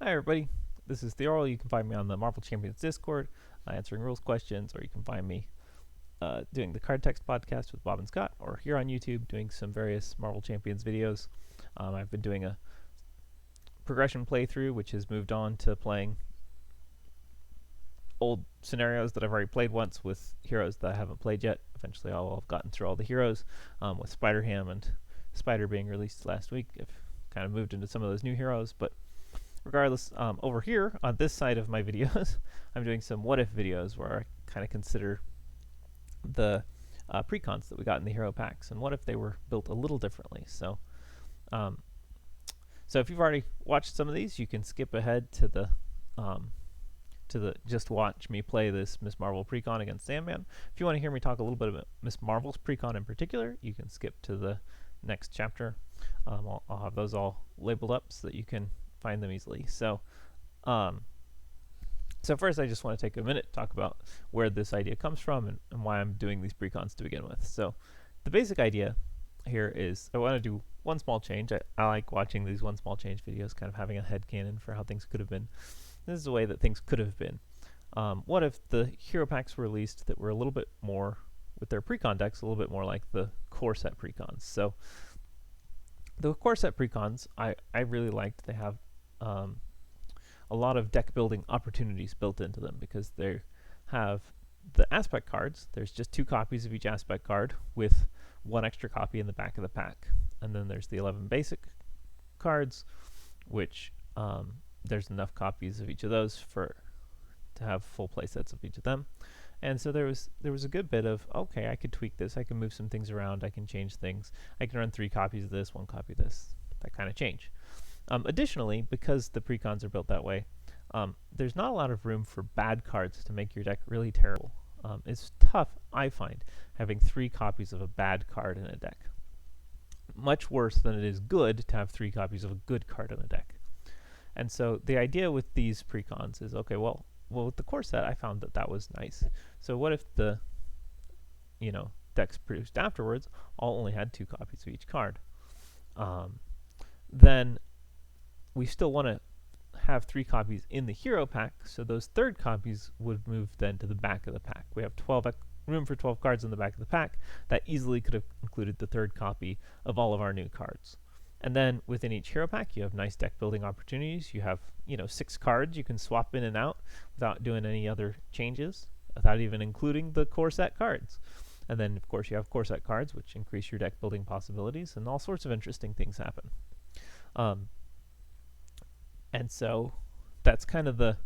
Hi everybody, this is Theoral. You can find me on the Marvel Champions Discord answering rules questions, or you can find me doing the Card Text podcast with Bob and Scott, or here on YouTube doing some various Marvel Champions videos. I've been doing a progression playthrough, which has moved on to playing old scenarios that I've already played once with heroes that I haven't played yet. Eventually I'll have gotten through all the heroes, with Spider-Ham and Spider being released last week. I've kind of moved into some of those new heroes, but regardless, over here on this side of my videos, I'm doing some what if videos where I kind of consider the precons that we got in the hero packs and what if they were built a little differently. So if you've already watched some of these, you can skip ahead to the just watch me play this Miss Marvel Precon against Sandman. If you want to hear me talk a little bit about Miss Marvel's Precon in particular, you can skip to the next chapter. I'll have those all labeled up so that you can find them easily. So first I just want to take a minute to talk about where this idea comes from and why I'm doing these precons to begin with. So the basic idea here is I want to do one small change. I like watching these one small change videos, kind of having a headcanon for how things could have been. This is the way that things could have been. What if the hero packs were released that were a little bit more, with their precon decks, a little bit more like the core set precons? So the core set precons, I really liked. They have a lot of deck building opportunities built into them because they have the aspect cards. There's just 2 copies of each aspect card with 1 extra copy in the back of the pack. And then there's the 11 basic cards, which there's enough copies of each of those to have full play sets of each of them. And so there was a good bit of, okay, I could tweak this, I can move some things around, I can change things, I can run 3 copies of this, 1 copy of this, that kind of change. Additionally, because the precons are built that way, there's not a lot of room for bad cards to make your deck really terrible. It's tough, I find, having 3 copies of a bad card in a deck. Much worse than it is good to have 3 copies of a good card in a deck. And so the idea with these precons is, okay, well with the core set, I found that was nice. So what if the decks produced afterwards all only had 2 copies of each card? Then we still want to have 3 copies in the hero pack, so those third copies would move then to the back of the pack. We have room for 12 cards in the back of the pack. That easily could have included the third copy of all of our new cards. And then within each hero pack, you have nice deck building opportunities. You have 6 cards you can swap in and out without doing any other changes, without even including the core set cards. And then of course you have core set cards, which increase your deck building possibilities, and all sorts of interesting things happen. And so that's kind of the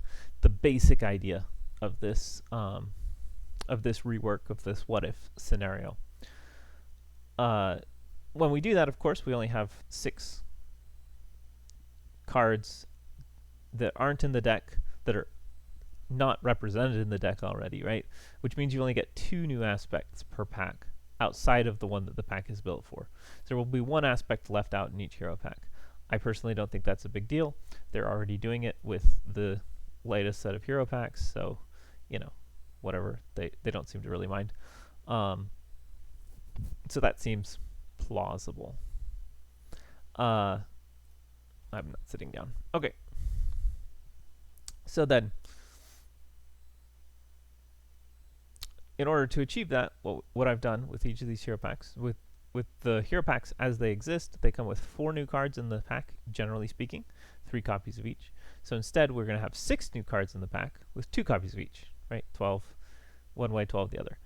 basic idea of this rework of this what if scenario. When we do that, of course, we only have 6 cards that aren't in the deck, that are not represented in the deck already, right? Which means you only get 2 new aspects per pack outside of the one that the pack is built for. So there will be 1 aspect left out in each hero pack. I personally don't think that's a big deal. They're already doing it with the latest set of hero packs, so whatever. They don't seem to really mind. So that seems plausible. I'm not sitting down. Okay. So then, in order to achieve that, what I've done with each of these hero packs, with the hero packs as they exist, they come with 4 new cards in the pack, generally speaking, 3 copies of each. So instead, we're going to have 6 new cards in the pack with 2 copies of each, right? 12 one way, 12 the other.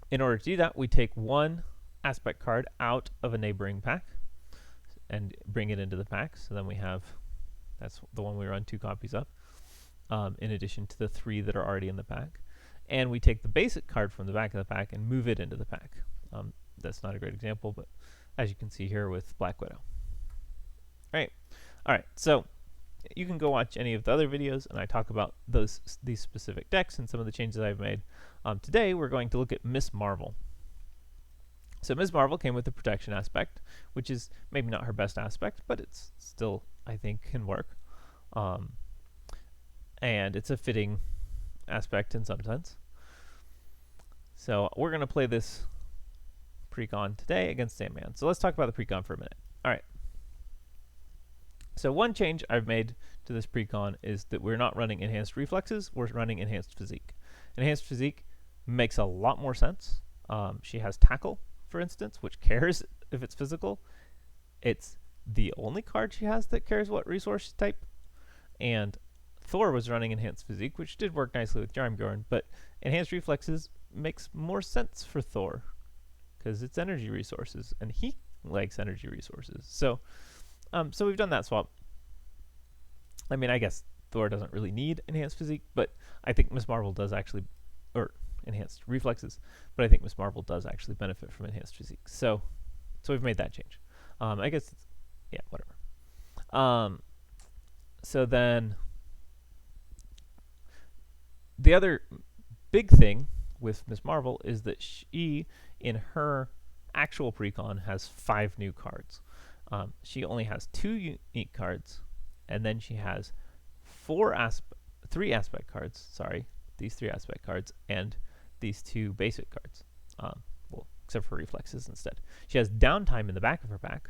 In order to do that, we take 1 aspect card out of a neighboring pack and bring it into the pack. So then we have, that's the one we run 2 copies of, in addition to the 3 that are already in the pack. And we take the basic card from the back of the pack and move it into the pack. That's not a great example, but as you can see here with Black Widow. All right, so you can go watch any of the other videos, and I talk about these specific decks and some of the changes I've made. Today, we're going to look at Miss Marvel. So Miss Marvel came with the protection aspect, which is maybe not her best aspect, but it's still, I think, can work. And it's a fitting aspect in some sense. So we're going to play this Precon today against Sandman. So let's talk about the Precon for a minute. All right. So one change I've made to this precon is that we're not running enhanced reflexes, we're running enhanced physique. Enhanced physique makes a lot more sense. She has tackle, for instance, which cares if it's physical. It's the only card she has that cares what resource type. And Thor was running enhanced physique, which did work nicely with Jarmgorn, but enhanced reflexes makes more sense for Thor because it's energy resources, and he likes energy resources. So we've done that swap. I mean, I guess Thor doesn't really need enhanced physique, but I think Miss Marvel does actually, or enhanced reflexes, but I think Miss Marvel does actually benefit from enhanced physique. So we've made that change. I guess, yeah, whatever. So then the other big thing with Miss Marvel is that she, in her actual precon, has 5 new cards. She only has 2 unique cards, and then she has 3 aspect cards. Sorry, these 3 aspect cards and these 2 basic cards. Well, except for reflexes instead. She has downtime in the back of her pack,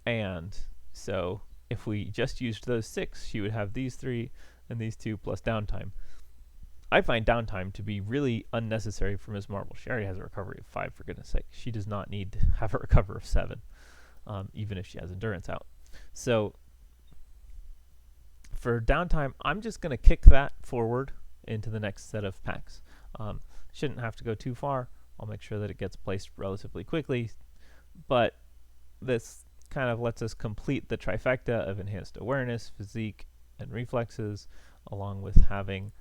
and so if we just used those 6, she would have these 3 and these 2 plus downtime. I find downtime to be really unnecessary for Ms. Marvel. She already has a recovery of 5, for goodness sake. She does not need to have a recovery of 7, even if she has endurance out. So for downtime, I'm just going to kick that forward into the next set of packs. Shouldn't have to go too far. I'll make sure that it gets placed relatively quickly, but this kind of lets us complete the trifecta of enhanced awareness, physique, and reflexes, along with having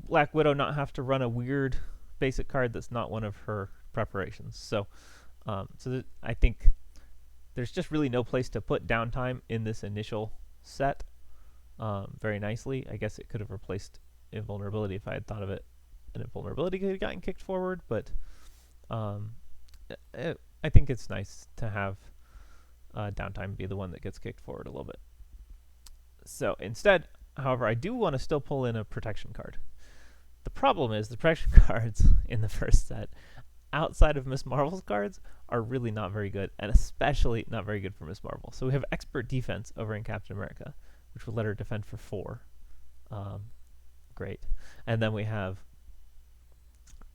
Black Widow not have to run a weird basic card that's not one of her preparations. So I think there's just really no place to put downtime in this initial set very nicely. I guess it could have replaced invulnerability if I had thought of it, and invulnerability could have gotten kicked forward, but I think it's nice to have downtime be the one that gets kicked forward a little bit. So instead, however, I do want to still pull in a protection card. The problem is the protection cards in the first set, outside of Miss Marvel's cards, are really not very good, and especially not very good for Miss Marvel. So we have expert defense over in Captain America, which will let her defend for 4. Great. And then we have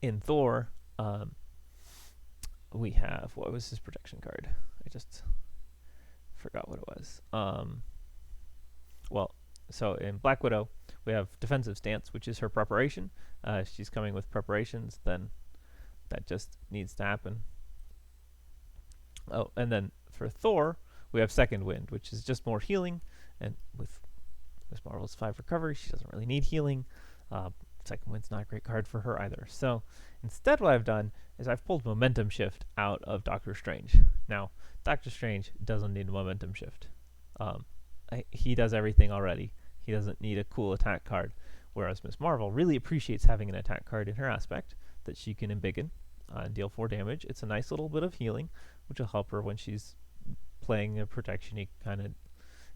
in Thor, we have, what was his protection card? I just forgot what it was. So in Black Widow, we have defensive stance, which is her preparation. She's coming with preparations, then that just needs to happen. Oh, and then for Thor, we have second wind, which is just more healing, and with Miss Marvel's 5 recovery, she doesn't really need healing. Second wind's not a great card for her either. So instead what I've done is I've pulled momentum shift out of Doctor Strange. Now, Doctor Strange doesn't need a momentum shift. He does everything already. He doesn't need a cool attack card, whereas Miss Marvel really appreciates having an attack card in her aspect that she can embiggen and deal 4 damage. It's a nice little bit of healing, which will help her when she's playing a protection-y kind of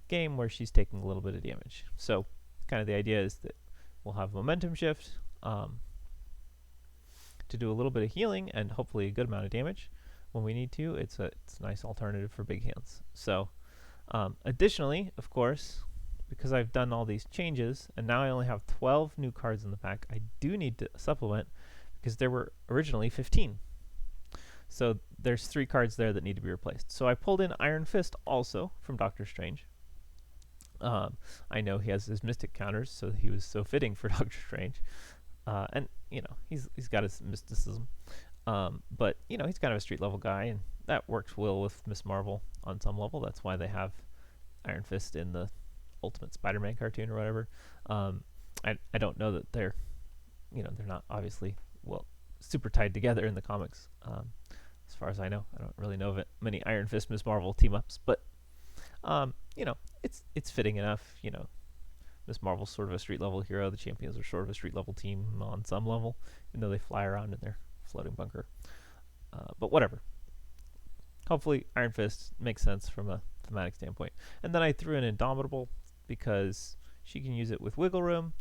game where she's taking a little bit of damage. So kind of the idea is that we'll have momentum shift to do a little bit of healing and hopefully a good amount of damage when we need to. It's a nice alternative for big hands. So additionally, of course, because I've done all these changes and now I only have 12 new cards in the pack, I do need to supplement because there were originally 15. So there's 3 cards there that need to be replaced. So I pulled in Iron Fist also from Doctor Strange. I know he has his mystic counters, so he was so fitting for Doctor Strange. And, you know, he's got his mysticism. But, you know, he's kind of a street level guy, and that works well with Miss Marvel on some level. That's why they have Iron Fist in the Ultimate Spider-Man cartoon or whatever. I don't know that they're not obviously, super tied together in the comics. As far as I know, I don't really know of many Iron Fist Miss Marvel team-ups, but, it's fitting enough. Miss Marvel's sort of a street level hero. The Champions are sort of a street level team on some level, even though they fly around in their floating bunker. But whatever. Hopefully Iron Fist makes sense from a thematic standpoint. And then I threw in Indomitable because she can use it with wiggle room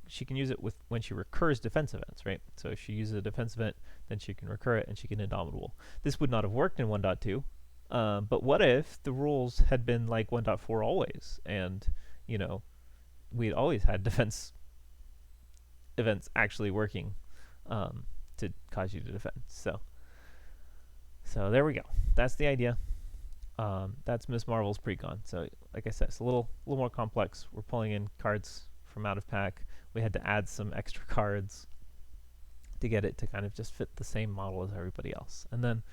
she can use it with when she recurs defense events, right? So if she uses a defense event, then she can recur it and she can Indomitable. This would not have worked in 1.2 But what if the rules had been like 1.4 always, and you know we'd always had defense events actually working to cause you to defend. So there we go. That's the idea. That's Miss Marvel's Precon. So like I said, it's a little more complex. We're pulling in cards from out of pack. We had to add some extra cards to get it to kind of just fit the same model as everybody else. And then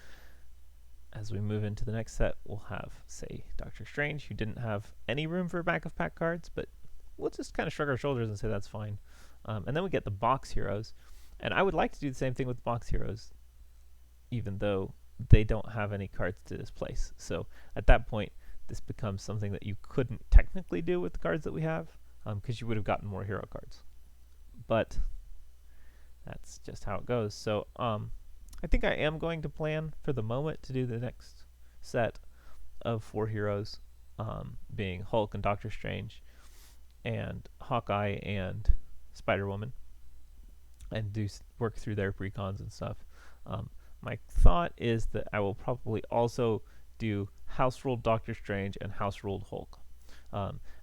as we move into the next set, we'll have, say, Doctor Strange, who didn't have any room for back of pack cards, but we'll just kind of shrug our shoulders and say that's fine. And then we get the box heroes. And I would like to do the same thing with box heroes, even though they don't have any cards to displace. So at that point, this becomes something that you couldn't technically do with the cards that we have, because you would have gotten more hero cards. But that's just how it goes. So I think I am going to plan for the moment to do the next set of 4 heroes, being Hulk and Doctor Strange and Hawkeye and Spider-Woman, and do work through their precons and stuff. My thought is that I will probably also do House Ruled Doctor Strange and House Ruled Hulk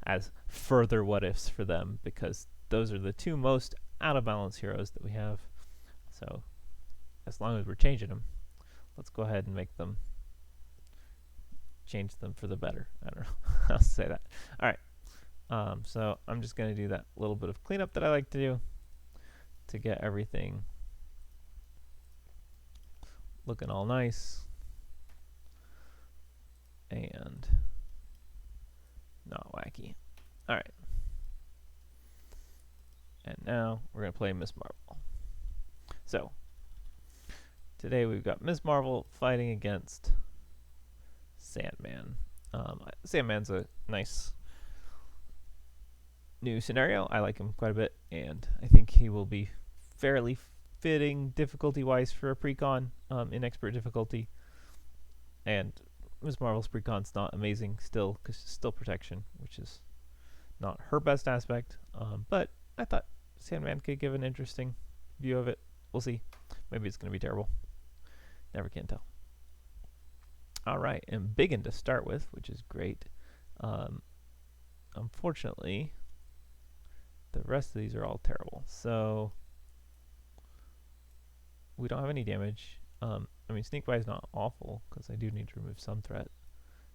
as further what ifs for them, because those are the 2 most out of balance heroes that we have. So as long as we're changing them, let's go ahead and make them change them for the better. I don't know how to say that. All right. So I'm just going to do that little bit of cleanup that I like to do to get everything looking all nice and not wacky. All right. And now we're going to play Miss Marvel. So today we've got Miss Marvel fighting against Sandman. Sandman's a nice new scenario. I like him quite a bit, and I think he will be fairly fitting difficulty-wise for a precon in expert difficulty. And Miss Marvel's precon's not amazing still, because it's still protection, which is not her best aspect. But I thought Sandman could give an interesting view of it. We'll see. Maybe it's going to be terrible. Never can tell. All right, and Biggin to start with, which is great. Unfortunately, the rest of these are all terrible. So we don't have any damage. I mean, Sneak By is not awful, because I do need to remove some threat.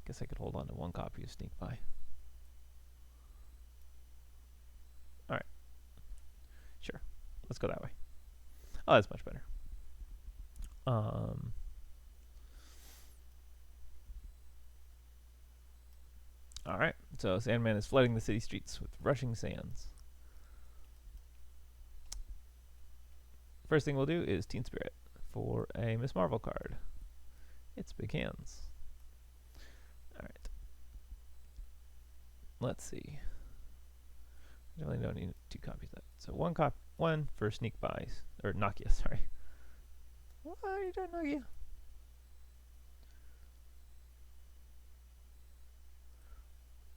Guess I could hold on to 1 copy of Sneak By. Alright. Sure. Let's go that way. Oh, that's much better. Alright, so Sandman is flooding the city streets with rushing sands. First thing we'll do is Teen Spirit for a Miss Marvel card. It's big hands. Alright. Let's see. I really don't need 2 copies of that. So 1 for Sneak Buys. Or Nakia, sorry. Why are you doing Nakia?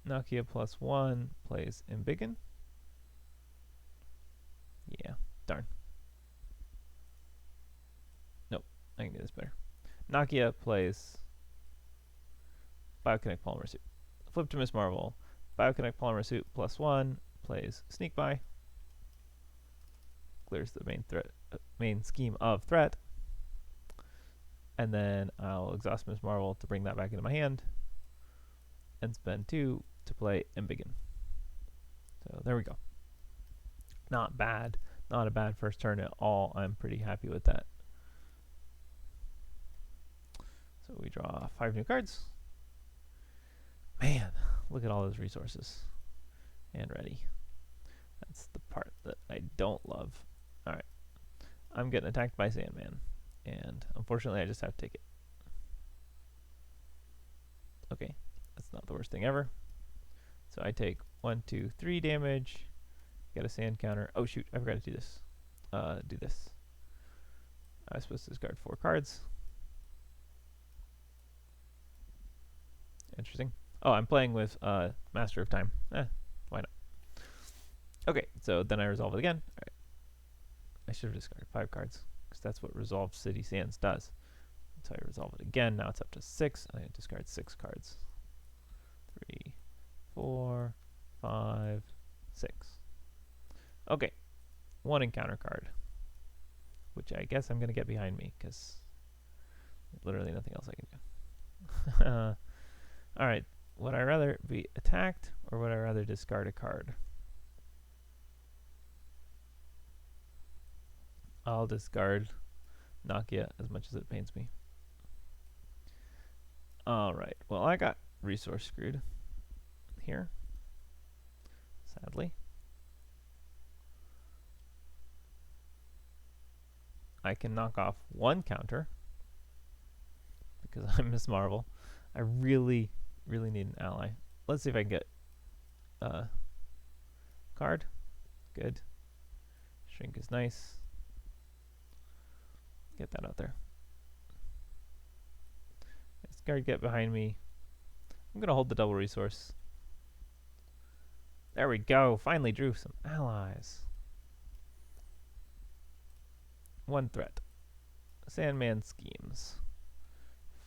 Nakia +1 plays Embiggen. Yeah, darn. Nope, I can do this better. Nakia plays Biokinetic Polymer Suit. Flip to Miss Marvel. Biokinetic Polymer Suit +1 plays Sneak By. Clears the main scheme of threat. And then I'll exhaust Miss Marvel to bring that back into my hand. And spend 2 to play Embiggen. So there we go. Not bad. Not a bad first turn at all. I'm pretty happy with that. So we draw 5 new cards. Man, look at all those resources. And ready. That's the part that I don't love. Alright. I'm getting attacked by Sandman. And unfortunately I just have to take it. Okay. That's not the worst thing ever. So I take 1, 2, 3 damage. Get a sand counter. Oh shoot, I forgot to do this. Do this. I was supposed to discard 4 cards. Interesting. Oh, I'm playing with Master of Time. Why not? Okay, so then I resolve it again. Alright. I should have discarded 5 cards, because that's what Resolved City Sands does. So I resolve it again. Now it's up to 6. I discard 6 cards. 3, 4, 5, 6. Okay, 1 encounter card, which I guess I'm going to get behind me because literally nothing else I can do. Alright, would I rather be attacked or would I rather discard a card? I'll discard Nakia as much as it pains me. Alright, well I got resource screwed here, sadly. I can knock off 1 counter because I'm Miss Marvel. I really need an ally. Let's see if I can get card. Good. Shrink is nice. Get that out there. This card get behind me. I'm gonna hold the double resource. There we go. Finally drew some allies. 1 threat. Sandman schemes.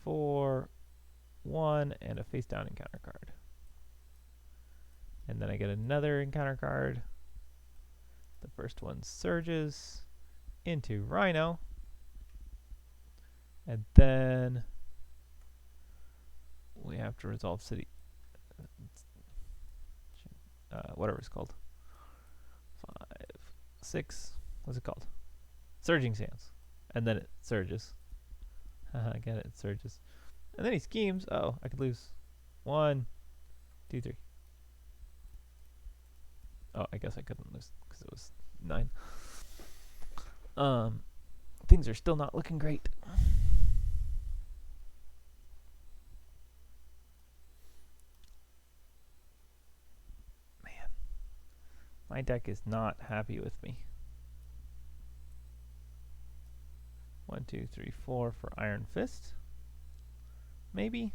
4, 1, and a face down encounter card. And then I get another encounter card. The first one surges into Rhino. And then we have to resolve city. Whatever it's called. 5, 6. What's it called? Surging Sands. And then it surges. Again, it surges. And then he schemes. Oh, I could lose. 1, 2, 3. Oh, I guess I couldn't lose because it was 9. Things are still not looking great. Man, my deck is not happy with me. 1, 2, 3, 4 for Iron Fist. Maybe.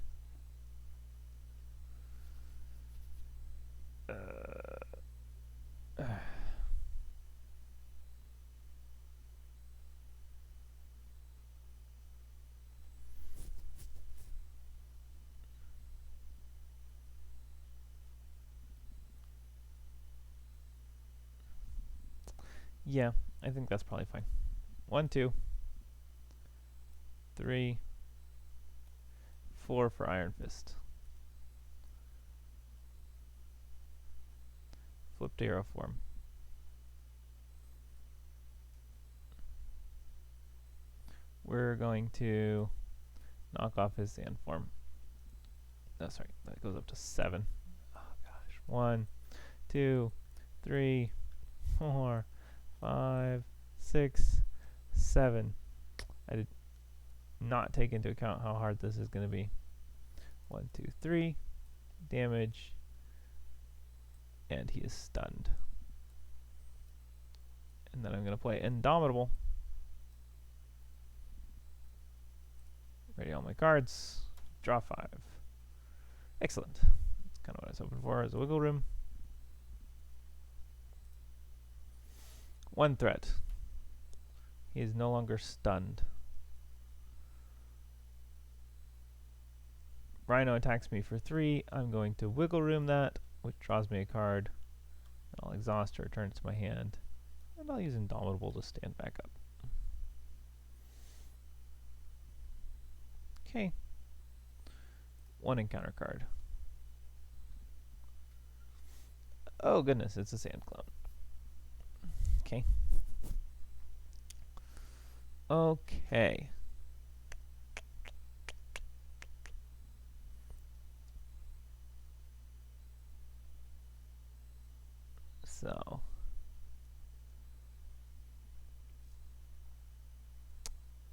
Yeah, I think that's probably fine. 1, 2, 3, 4 for Iron Fist. Flip to hero form. We're going to knock off his sand form. Oh, sorry, that goes up to 7. Oh gosh. 1, 2, 3, 4, 5, 6, 7. I did not take into account how hard this is going to be. 1, 2, 3. Damage. And he is stunned. And then I'm going to play Indomitable. Ready all my cards. Draw 5. Excellent. That's kind of what I was hoping for, as a wiggle room. 1 threat. He is no longer stunned. Rhino attacks me for 3. I'm going to wiggle room that, which draws me a card. I'll exhaust or return it to my hand. And I'll use Indomitable to stand back up. Okay. 1 encounter card. Oh goodness, it's a sand clone. Okay. Okay. So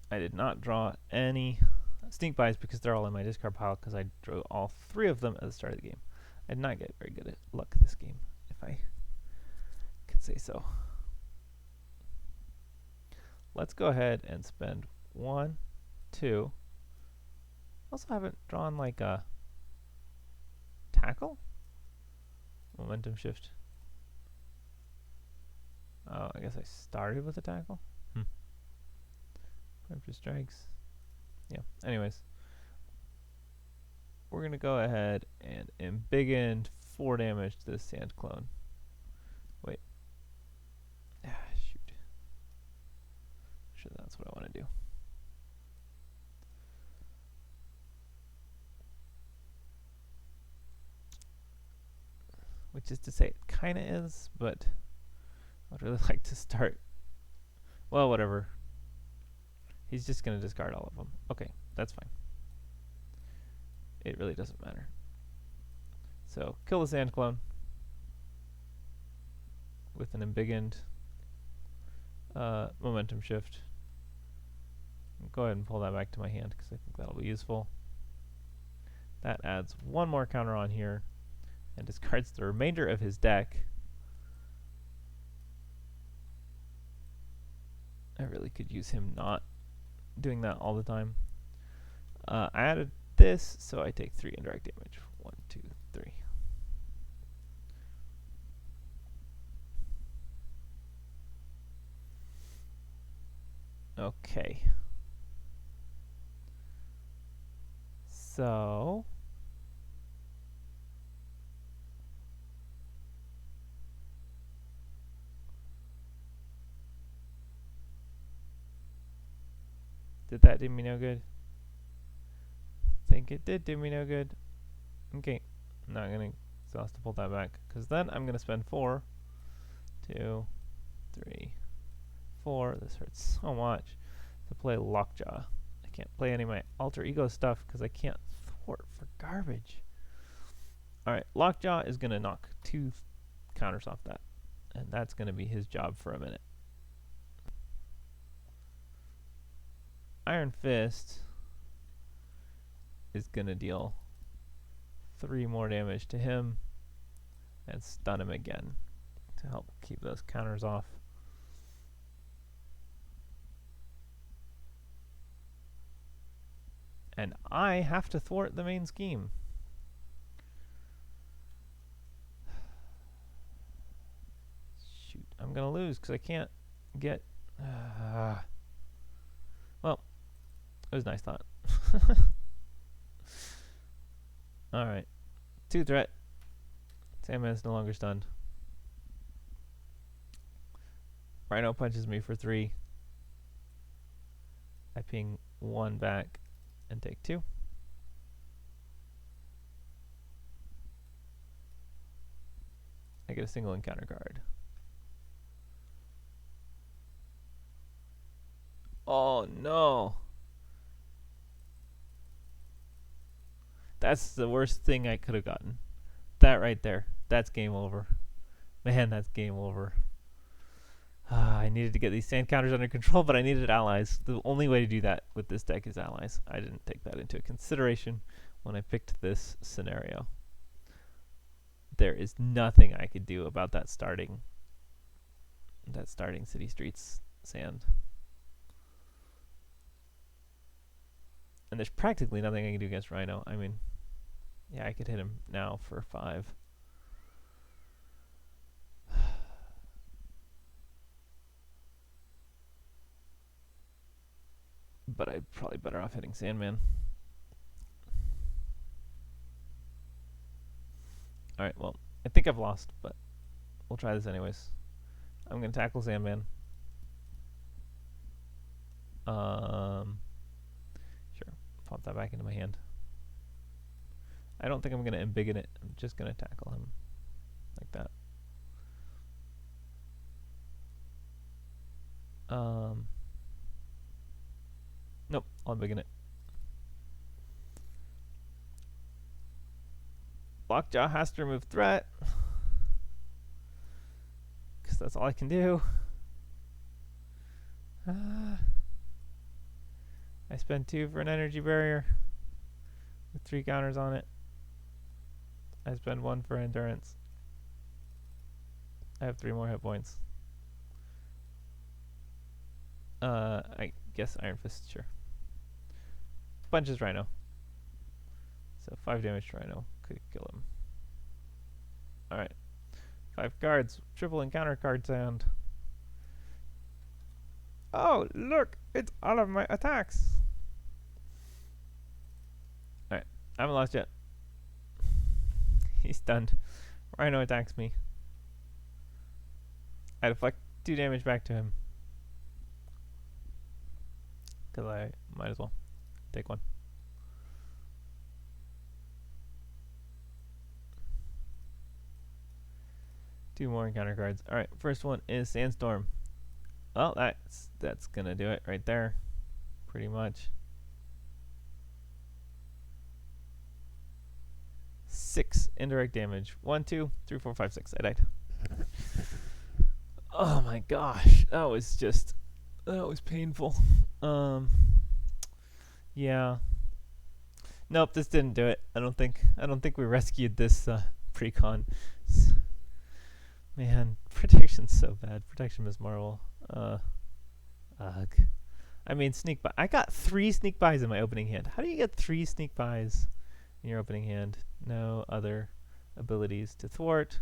I did not draw any sneak buys because they're all in my discard pile because I drew all 3 of them at the start of the game. I did not get very good at luck this game, if I could say so. Let's go ahead and spend 1, 2. Also haven't drawn like a tackle? Momentum shift. Oh, I guess I started with a tackle? Preemptive strikes. Yeah, anyways. We're going to go ahead and embiggen 4 damage to this sand clone. Wait. Shoot. Sure, that's what I want to do. Which is to say, it kind of is, but I'd really like to start. Well, whatever. He's just going to discard all of them. Okay, that's fine. It really doesn't matter. So, kill the sand clone with an embiggened momentum shift. Go ahead and pull that back to my hand because I think that'll be useful. That adds 1 more counter on here and discards the remainder of his deck. I really could use him not doing that all the time. I added this, so I take 3 indirect damage. 1, 2, 3. Okay. So did that do me no good? Think it did do me no good. Okay, I'm not gonna exhaust to pull that back because then I'm gonna spend 4, 2, 3, 4. This hurts so much to play Lockjaw. I can't play any of my alter ego stuff because I can't thwart for garbage. Alright, Lockjaw is gonna knock 2 counters off that, and that's gonna be his job for a minute. Iron Fist is gonna deal 3 more damage to him and stun him again to help keep those counters off. And I have to thwart the main scheme. Shoot, I'm gonna lose because I can't get... well, it was a nice thought. Alright. 2 threat. Sandman's no longer stunned. Rhino punches me for 3. I ping 1 back and take 2. I get a single encounter card. Oh no! That's the worst thing I could have gotten. That right there. That's game over. Man, that's game over. I needed to get these sand counters under control, but I needed allies. The only way to do that with this deck is allies. I didn't take that into consideration when I picked this scenario. There is nothing I could do about that starting City Streets sand. And there's practically nothing I can do against Rhino. I mean, yeah, I could hit him now for 5. But I'd probably better off hitting Sandman. Alright, well, I think I've lost, but we'll try this anyways. I'm going to tackle Sandman. Sure, pop that back into my hand. I don't think I'm going to embiggen it. I'm just going to tackle him like that. Nope, I'll embiggen it. Lockjaw has to remove threat, because that's all I can do. I spend 2 for an energy barrier with 3 counters on it. I spend 1 for endurance. I have 3 more hit points. I guess Iron Fist, sure. Punches Rhino. So 5 damage to Rhino. Could kill him. Alright. 5 cards. Triple encounter card sound. Oh, look! It's all of my attacks! I haven't lost yet. He's stunned. Rhino attacks me. I deflect 2 damage back to him. Because I might as well take 1. Two more encounter cards. Alright, first one is Sandstorm. Well, that's gonna do it right there. Pretty much. 6 indirect damage. 1, 2, 3, 4, 5, 6. I died. Oh my gosh. That was painful. Yeah. Nope, this didn't do it. I don't think we rescued this Precon. Man, protection's so bad. Protection Miss Marvel. Ugh. I mean, sneak by. I got 3 sneak buys in my opening hand. How do you get 3 sneak buys in your opening hand? No other abilities to thwart.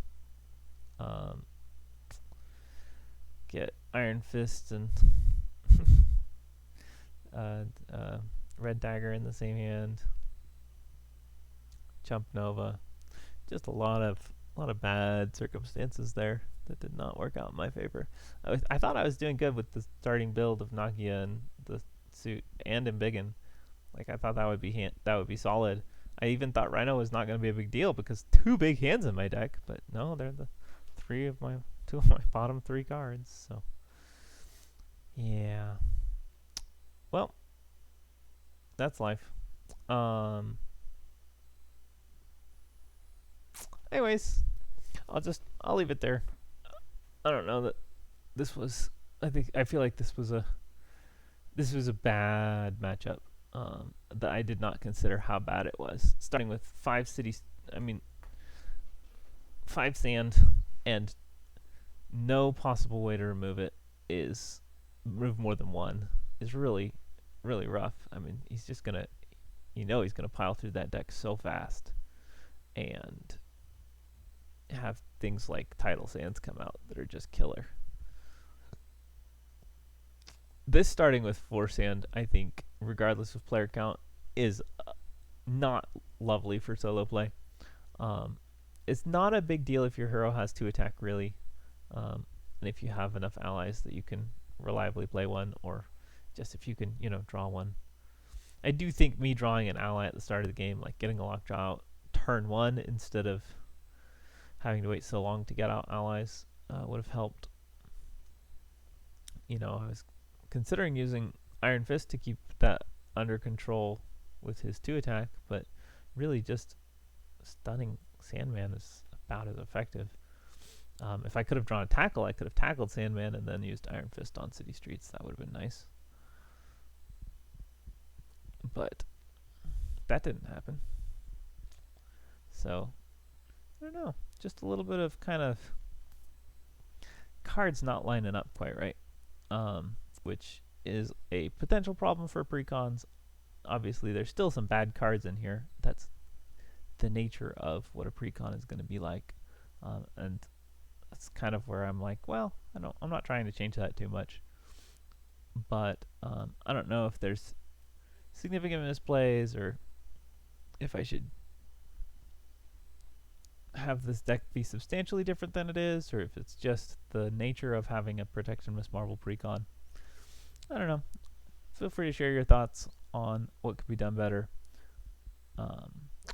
Get Iron Fist and Red Dagger in the same hand. Chump Nova. Just a lot of bad circumstances there that did not work out in my favor. I thought I was doing good with the starting build of Nagia and the suit and Embiggen. Like I thought that would be solid. I even thought Rhino was not going to be a big deal because 2 big hands in my deck, but no, they're the 2 of my bottom 3 cards. So yeah. Well, that's life. Anyways, I'll leave it there. I don't know that this was. I feel like this was a bad matchup. That I did not consider how bad it was. Starting with 5 cities. I mean, 5 sand and no possible way to remove more than 1 is really, really rough. I mean, he's just gonna, he's gonna pile through that deck so fast, and have things like Tidal Sands come out that are just killer. This starting with 4 sand, I think, regardless of player count, is not lovely for solo play. It's not a big deal if your hero has 2 attack, really, and if you have enough allies that you can reliably play 1, or just if you can, draw 1. I do think me drawing an ally at the start of the game, like getting a lockjaw out turn 1 instead of having to wait so long to get out allies, would have helped. I was considering using Iron Fist to keep that under control with his 2 attack, but really just stunning Sandman is about as effective. If I could have drawn a tackle, I could have tackled Sandman and then used Iron Fist on City Streets. That would have been nice. But that didn't happen. So, I don't know. Just a little bit of kind of cards not lining up quite right, which is a potential problem for Precons. Obviously, there's still some bad cards in here. That's the nature of what a Precon is going to be like, and that's kind of where I'm like, well, I'm not trying to change that too much. But I don't know if there's significant misplays or if I should have this deck be substantially different than it is, or if it's just the nature of having a Protection Miss Marvel Precon. I don't know. Feel free to share your thoughts on what could be done better.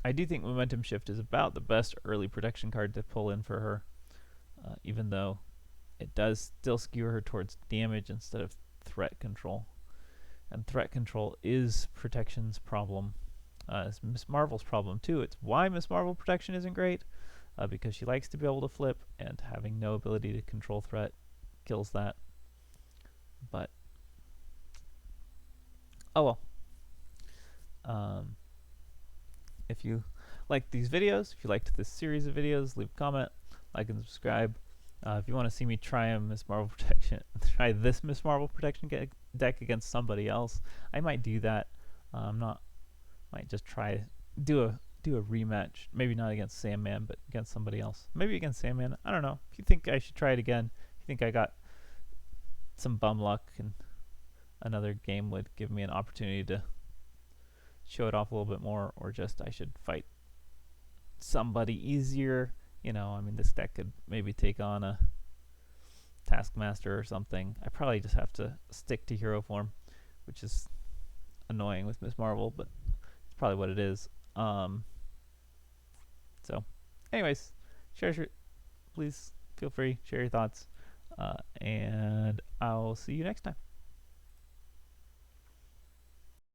I do think Momentum Shift is about the best early protection card to pull in for her, even though it does still skew her towards damage instead of threat control. And threat control is Protection's problem. It's Miss Marvel's problem too. It's why Miss Marvel Protection isn't great, because she likes to be able to flip, and having no ability to control threat kills that. But oh well. If you liked these videos, if you liked this series of videos, leave a comment, like and subscribe. If you want to see me try a Miss Marvel Protection, try this Miss Marvel Protection deck against somebody else, I might do that. Might just try do a rematch. Maybe not against Sandman, but against somebody else. Maybe against Sandman. I don't know. If you think I should try it again, if you think I got some bum luck and another game would give me an opportunity to show it off a little bit more, or just I should fight somebody easier. You know, I mean, this deck could maybe take on a Taskmaster or something. I probably just have to stick to hero form, which is annoying with Miss Marvel, but it's probably what it is. So, anyways, please feel free, share your thoughts, and I'll see you next time.